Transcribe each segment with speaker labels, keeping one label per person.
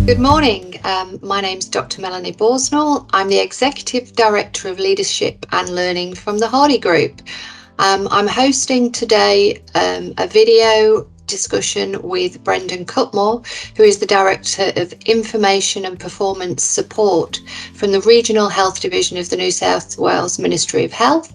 Speaker 1: Good morning. My name's Dr. Melanie Borsnall. I'm the Executive Director of Leadership and Learning from the HardyGroup. I'm hosting today a video discussion with Brendon Cutmore, who is the Director of Information and Performance Support from the Regional Health Division of the New South Wales Ministry of Health.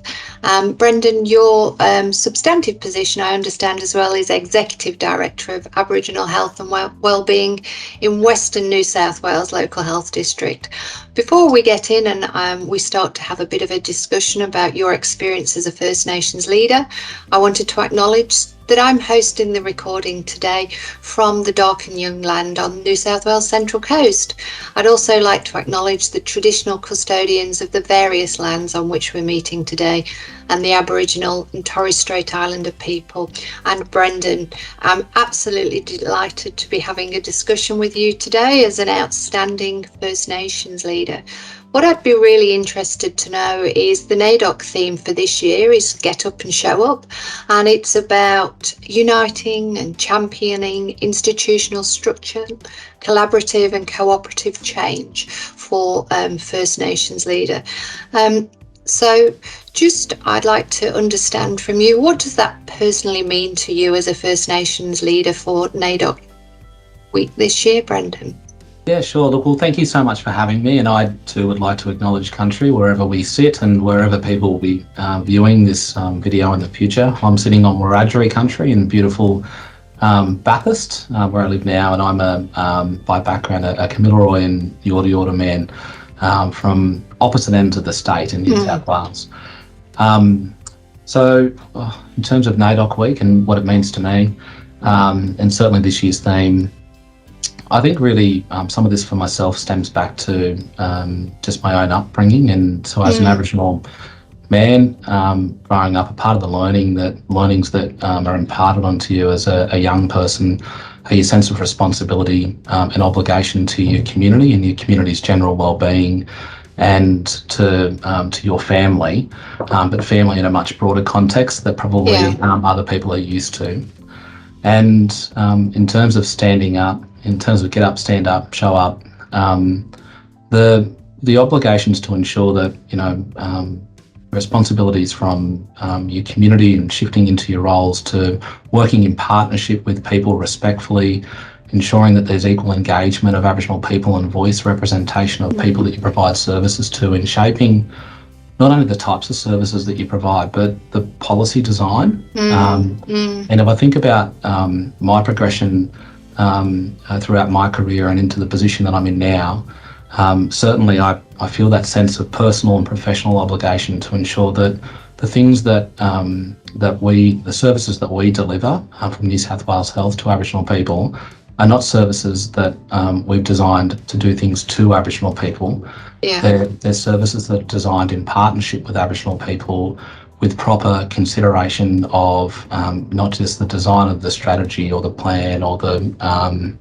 Speaker 1: Brendon, your substantive position, I understand as well, is Executive Director of Aboriginal Health and Wellbeing in Western New South Wales Local Health District. Before we get in and we start to have a bit of a discussion about your experience as a First Nations leader, I wanted to acknowledge that I'm hosting the recording today from the Dark and Young land on New South Wales Central Coast. I'd also like to acknowledge the traditional custodians of the various lands on which we're meeting today, and the Aboriginal and Torres Strait Islander people. And Brendon, I'm absolutely delighted to be having a discussion with you today as an outstanding First Nations leader. What I'd be really interested to know is the NAIDOC theme for this year is Get Up and Show Up, and it's about uniting and championing institutional structure, collaborative and cooperative change for First Nations leader. So I'd like to understand from you, what does that personally mean to you as a First Nations leader for NAIDOC week this year, Brendon?
Speaker 2: Yeah, sure. Look, well, thank you so much for having me, and I too would like to acknowledge country wherever we sit and wherever people will be viewing this video in the future. I'm sitting on Wiradjuri country in beautiful Bathurst, where I live now, and I'm by background a Kamilaroi and Yorta Yorta man from opposite ends of the state in New South Wales. So in terms of NAIDOC week and what it means to me, and certainly this year's theme, I think really some of this for myself stems back to just my own upbringing, and so as an Aboriginal man growing up, a part of the learnings that are imparted onto you as a young person are your sense of responsibility and obligation to your community and your community's general well-being, and to your family, but family in a much broader context that probably other people are used to. And in terms of standing up, in terms of get up, stand up, show up, the obligations to ensure that, responsibilities from your community and shifting into your roles to working in partnership with people respectfully, ensuring that there's equal engagement of Aboriginal people and voice representation of people that you provide services to, in shaping not only the types of services that you provide, but the policy design. And if I think about my progression throughout my career and into the position that I'm in now, certainly I feel that sense of personal and professional obligation to ensure that the things that the services that we deliver from New South Wales Health to Aboriginal people are not services that we've designed to do things to Aboriginal people. They're services that are designed in partnership with Aboriginal people, with proper consideration of not just the design of the strategy or the plan or the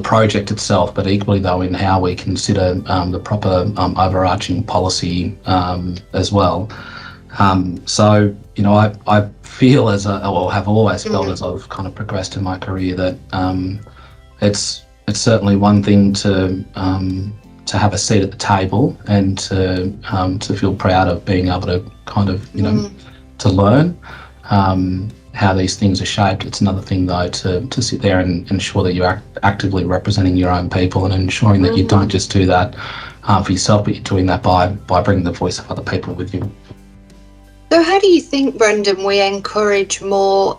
Speaker 2: project itself, but equally though in how we consider the proper overarching policy as well. So I feel have always felt as I've kind of progressed in my career that it's certainly one thing to have a seat at the table and to feel proud of being able to kind of to learn how these things are shaped. It's another thing though to sit there and ensure that you're actively representing your own people and ensuring that you don't just do that for yourself, but you're doing that by bringing the voice of other people with you.
Speaker 1: So how do you think, Brendon, we encourage more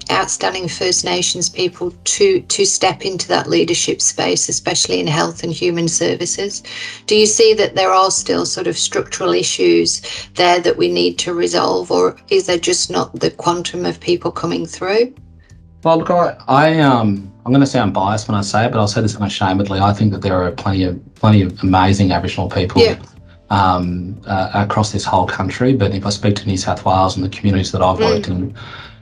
Speaker 1: outstanding First Nations people to step into that leadership space, especially in health and human services? Do you see that there are still sort of structural issues there that we need to resolve, or is there just not the quantum of people coming through?
Speaker 2: Well, look, I'm going to sound biased when I say it, but I'll say this unashamedly. I think that there are plenty of amazing Aboriginal people across this whole country, but if I speak to New South Wales and the communities that I've worked in,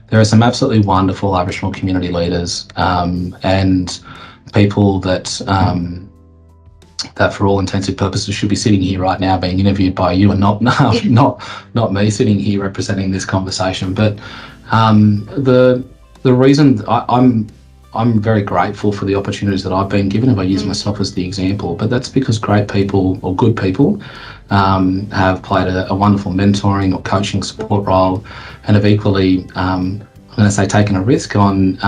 Speaker 2: there are some absolutely wonderful Aboriginal community leaders and people that for all intents and purposes should be sitting here right now being interviewed by you, and not me sitting here representing this conversation. But the reason I'm I'm very grateful for the opportunities that I've been given, if I use myself as the example, but that's because great people or good people have played a wonderful mentoring or coaching support role, and have equally, I'm going to say, taken a risk on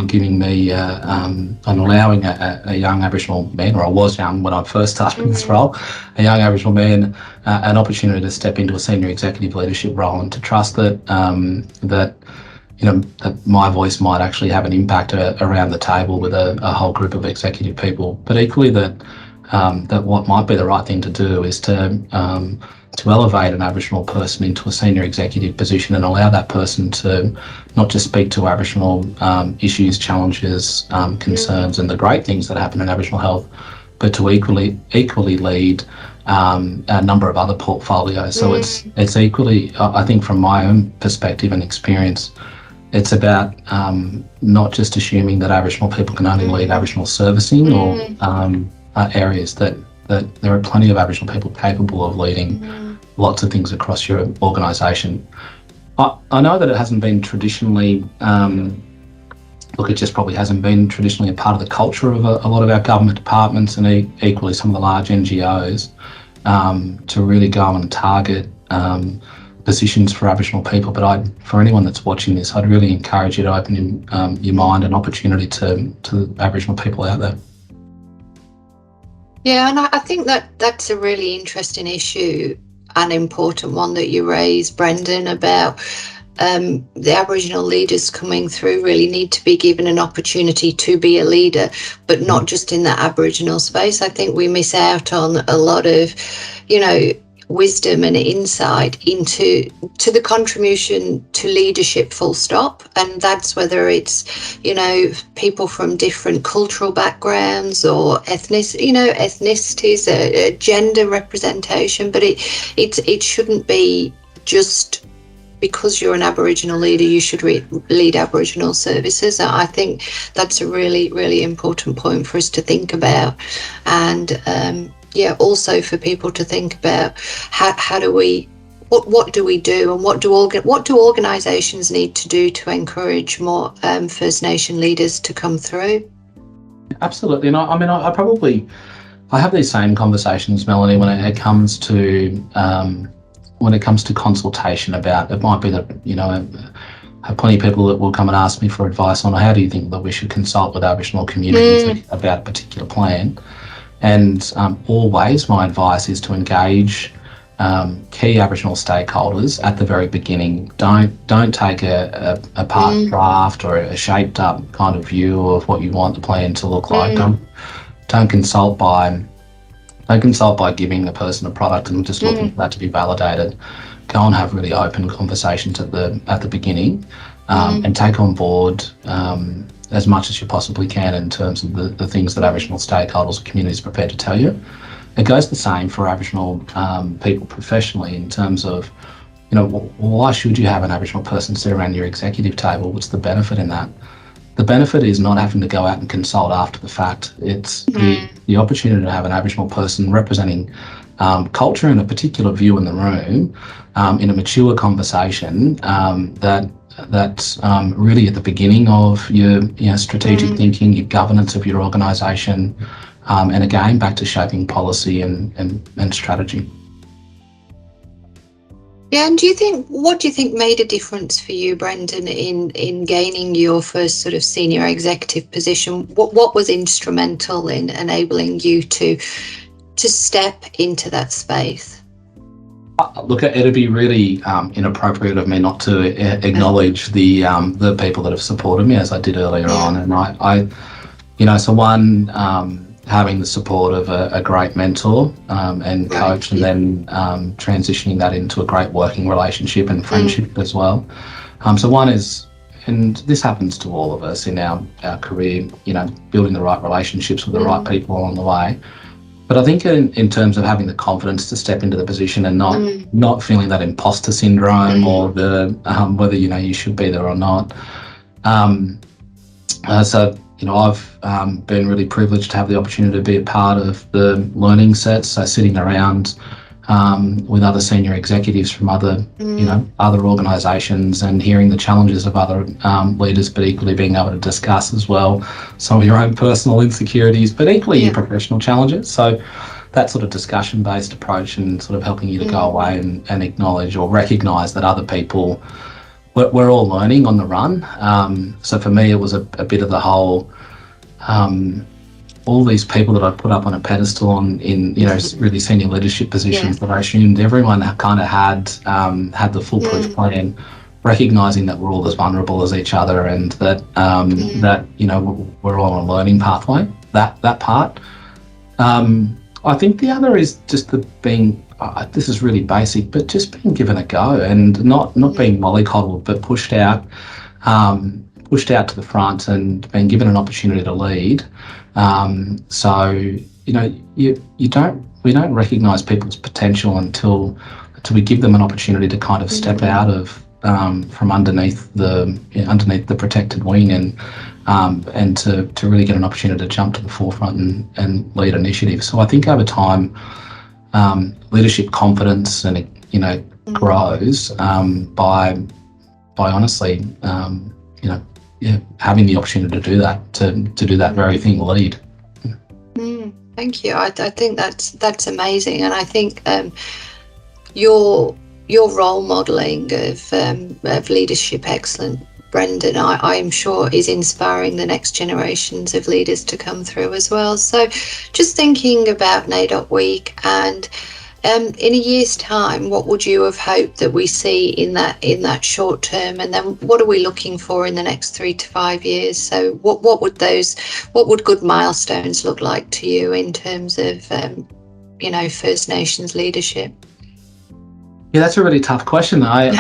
Speaker 2: giving me, on allowing a young Aboriginal man, or I was young when I first started in this role, a young Aboriginal man, an opportunity to step into a senior executive leadership role, and to trust that that my voice might actually have an impact around the table with a whole group of executive people, but equally that what might be the right thing to do is to elevate an Aboriginal person into a senior executive position and allow that person to not just speak to Aboriginal issues, challenges, concerns, and the great things that happen in Aboriginal health, but to equally lead a number of other portfolios. So it's equally, I think, from my own perspective and experience, it's about not just assuming that Aboriginal people can only lead Aboriginal servicing or areas, that there are plenty of Aboriginal people capable of leading lots of things across your organisation. I know that it hasn't been traditionally, it just probably hasn't been traditionally a part of the culture of a lot of our government departments, and equally some of the large NGOs, to really go and target positions for Aboriginal people. But for anyone that's watching this, I'd really encourage you to open your mind and opportunity to Aboriginal people out there.
Speaker 1: Yeah, and I think that's a really interesting issue, an important one that you raised, Brendon, about the Aboriginal leaders coming through really need to be given an opportunity to be a leader, but not just in that Aboriginal space. I think we miss out on a lot of, wisdom and insight into the contribution to leadership, full stop. And that's whether it's, people from different cultural backgrounds or ethnicities, gender representation, but it shouldn't be just because you're an Aboriginal leader, you should lead Aboriginal services. I think that's a really, really important point for us to think about. And also for people to think about how do we, what do we do, and what do organisations need to do to encourage more First Nation leaders to come through?
Speaker 2: Absolutely, and I have these same conversations, Melanie, when it comes to consultation about, it might be that, I have plenty of people that will come and ask me for advice on how do you think that we should consult with Aboriginal communities about a particular plan. And always my advice is to engage key Aboriginal stakeholders at the very beginning. Don't take a part draft or a shaped up kind of view of what you want the plan to look like. Don't consult by giving the person a product and just looking for that to be validated. Go and have really open conversations at the beginning, and take on board as much as you possibly can in terms of the things that Aboriginal stakeholders or communities are prepared to tell you. It goes the same for Aboriginal people professionally in terms of, why should you have an Aboriginal person sit around your executive table? What's the benefit in that? The benefit is not having to go out and consult after the fact. It's the opportunity to have an Aboriginal person representing culture and a particular view in the room, in a mature conversation, that's really at the beginning of your strategic thinking, your governance of your organisation, and again back to shaping policy and strategy.
Speaker 1: Yeah, and what do you think made a difference for you, Brendon, in gaining your first sort of senior executive position? What was instrumental in enabling you to step into that space?
Speaker 2: Look, it'd be really inappropriate of me not to acknowledge the people that have supported me, as I did earlier on. And having the support of a great mentor and coach, and then transitioning that into a great working relationship and friendship as well. So one is, and this happens to all of us in our career, building the right relationships with the right people along the way. But I think in terms of having the confidence to step into the position and not feeling that imposter syndrome or the whether you should be there or not. So I've been really privileged to have the opportunity to be a part of the learning sets. So sitting around with other senior executives from other, other organisations, and hearing the challenges of other leaders, but equally being able to discuss as well some of your own personal insecurities, but equally your professional challenges. So that sort of discussion-based approach, and sort of helping you to go away and acknowledge or recognise that other people, we're all learning on the run. So for me, it was a bit of the whole, all these people that I put up on a pedestal in really senior leadership positions, that I assumed everyone kind of had the foolproof plan, recognising that we're all as vulnerable as each other, and that that we're all on a learning pathway. That part. I think the other is just the being. This is really basic, but just being given a go, and not being mollycoddled, but pushed out to the front and being given an opportunity to lead. So we don't recognise people's potential until we give them an opportunity to kind of step out of from underneath the protected wing, and to really get an opportunity to jump to the forefront and lead initiatives. So I think over time, leadership confidence and grows by honestly having the opportunity to do that, to do that very thing, lead.
Speaker 1: Thank you. I think that's amazing, and I think your role modelling of leadership excellence, Brendon, I am sure is inspiring the next generations of leaders to come through as well. So just thinking about NAIDOC Week, and in a year's time, what would you have hoped that we see in that short term, and then what are we looking for in the next 3 to 5 years? So what would good milestones look like to you in terms of First Nations leadership?
Speaker 2: Yeah, that's a really tough question. I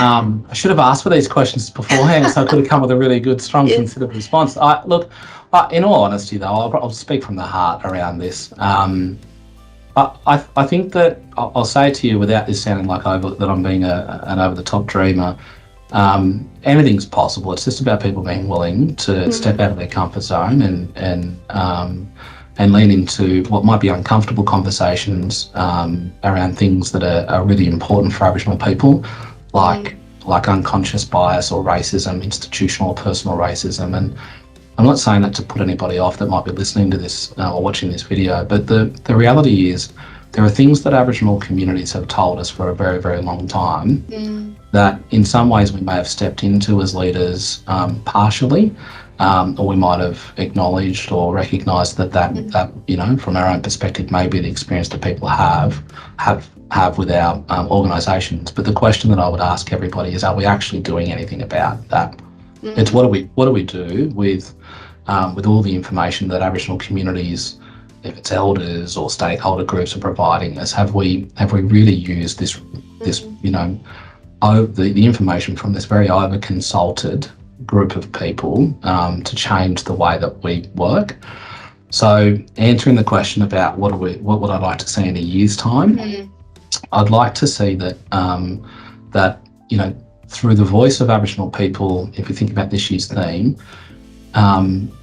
Speaker 2: should have asked for these questions beforehand, so I could have come with a really good, strong, considered response. In all honesty, though, I'll speak from the heart around this. I think that I'll say to you, without this sounding like that I'm being an over-the-top dreamer, anything's possible. It's just about people being willing to step out of their comfort zone and lean into what might be uncomfortable conversations around things that are really important for Aboriginal people, like unconscious bias or racism, institutional or personal racism. And I'm not saying that to put anybody off that might be listening to this or watching this video, but the reality is there are things that Aboriginal communities have told us for a very, very long time that in some ways we may have stepped into as leaders partially, or we might have acknowledged or recognised that from our own perspective may be the experience that people have with our organisations. But the question that I would ask everybody is, are we actually doing anything about that? It's what do we do with all the information that Aboriginal communities, if it's elders or stakeholder groups, are providing us? Have we really used the information from this very over-consulted group of people to change the way that we work? So answering the question about what would I like to see in a year's time, I'd like to see that through the voice of Aboriginal people, if you think about this year's theme,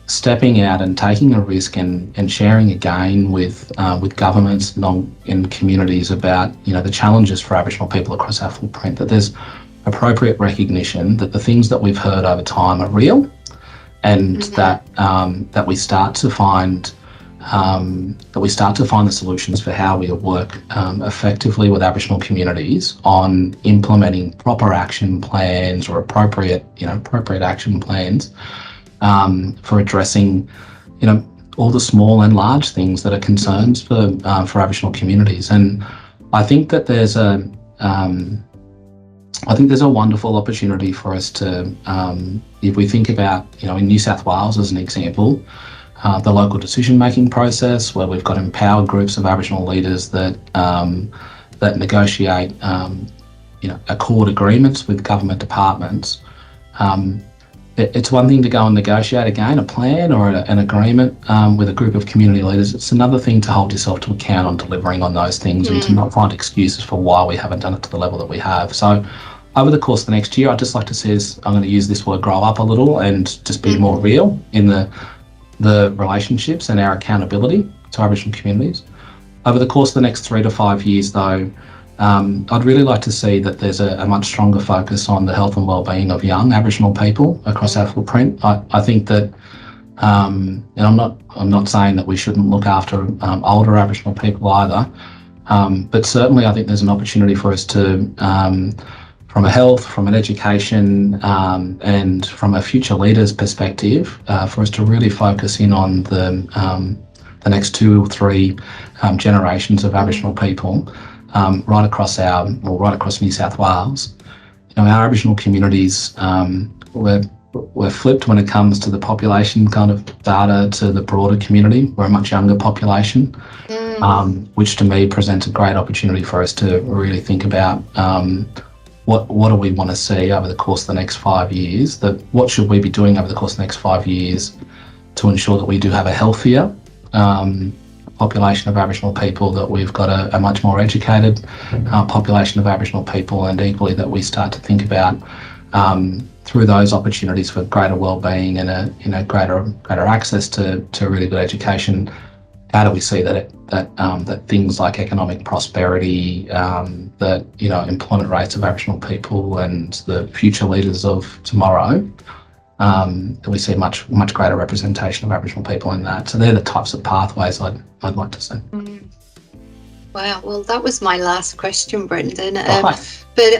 Speaker 2: stepping out and taking a risk and sharing again with governments and communities about the challenges for Aboriginal people across our footprint, that there's appropriate recognition that the things that we've heard over time are real, and that we start to find the solutions for how we work effectively with Aboriginal communities on implementing proper action plans or appropriate action plans for addressing all the small and large things that are concerns for Aboriginal communities. And I think that there's a wonderful opportunity for us to, if we think about, in New South Wales as an example, the local decision-making process, where we've got empowered groups of Aboriginal leaders that negotiate, accord agreements with government departments. It's one thing to go and negotiate again a plan or an agreement with a group of community leaders. It's another thing to hold yourself to account on delivering on those things and to not find excuses for why we haven't done it to the level that we have. So over the course of the next year, I'd just like to see us, I'm going to use this word, grow up a little and just be more real in the relationships and our accountability to Aboriginal communities. Over the course of the next 3 to 5 years, though, I'd really like to see that there's a much stronger focus on the health and wellbeing of young Aboriginal people across our footprint. I think that, and I'm not saying that we shouldn't look after older Aboriginal people either, but certainly I think there's an opportunity for us to, from a health, from an education, and from a future leaders perspective, for us to really focus in on the next 2 or 3 generations of Aboriginal people. Right across New South Wales. Our Aboriginal communities, we're flipped when it comes to the population kind of data to the broader community. We're a much younger population, which to me presents a great opportunity for us to really think about what do we want to see over the course of the next 5 years, what should we be doing over the course of the next 5 years to ensure that we do have a healthier population of Aboriginal people, that we've got a much more educated population of Aboriginal people, and equally that we start to think about through those opportunities for greater wellbeing and greater access to really good education. How do we see that things like economic prosperity, that employment rates of Aboriginal people and the future leaders of tomorrow, that we see much greater representation of Aboriginal people in that. So they're the types of pathways I'd like to see.
Speaker 1: Wow, well, that was my last question, Brendon.
Speaker 2: Right.
Speaker 1: But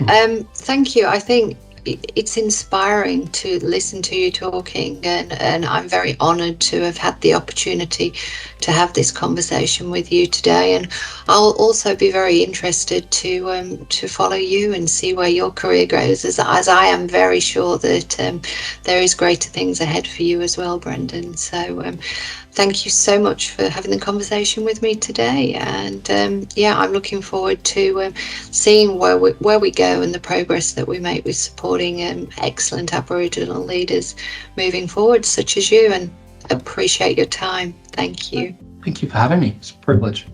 Speaker 1: thank you. I think it's inspiring to listen to you talking, and I'm very honoured to have had the opportunity to have this conversation with you today. And I'll also be very interested to follow you and see where your career goes, as I am very sure that there is greater things ahead for you as well, Brendon. So thank you so much for having the conversation with me today, and I'm looking forward to seeing where we go and the progress that we make with supporting excellent Aboriginal leaders moving forward, such as you, and appreciate your time. Thank you.
Speaker 2: Thank you for having me. It's a privilege.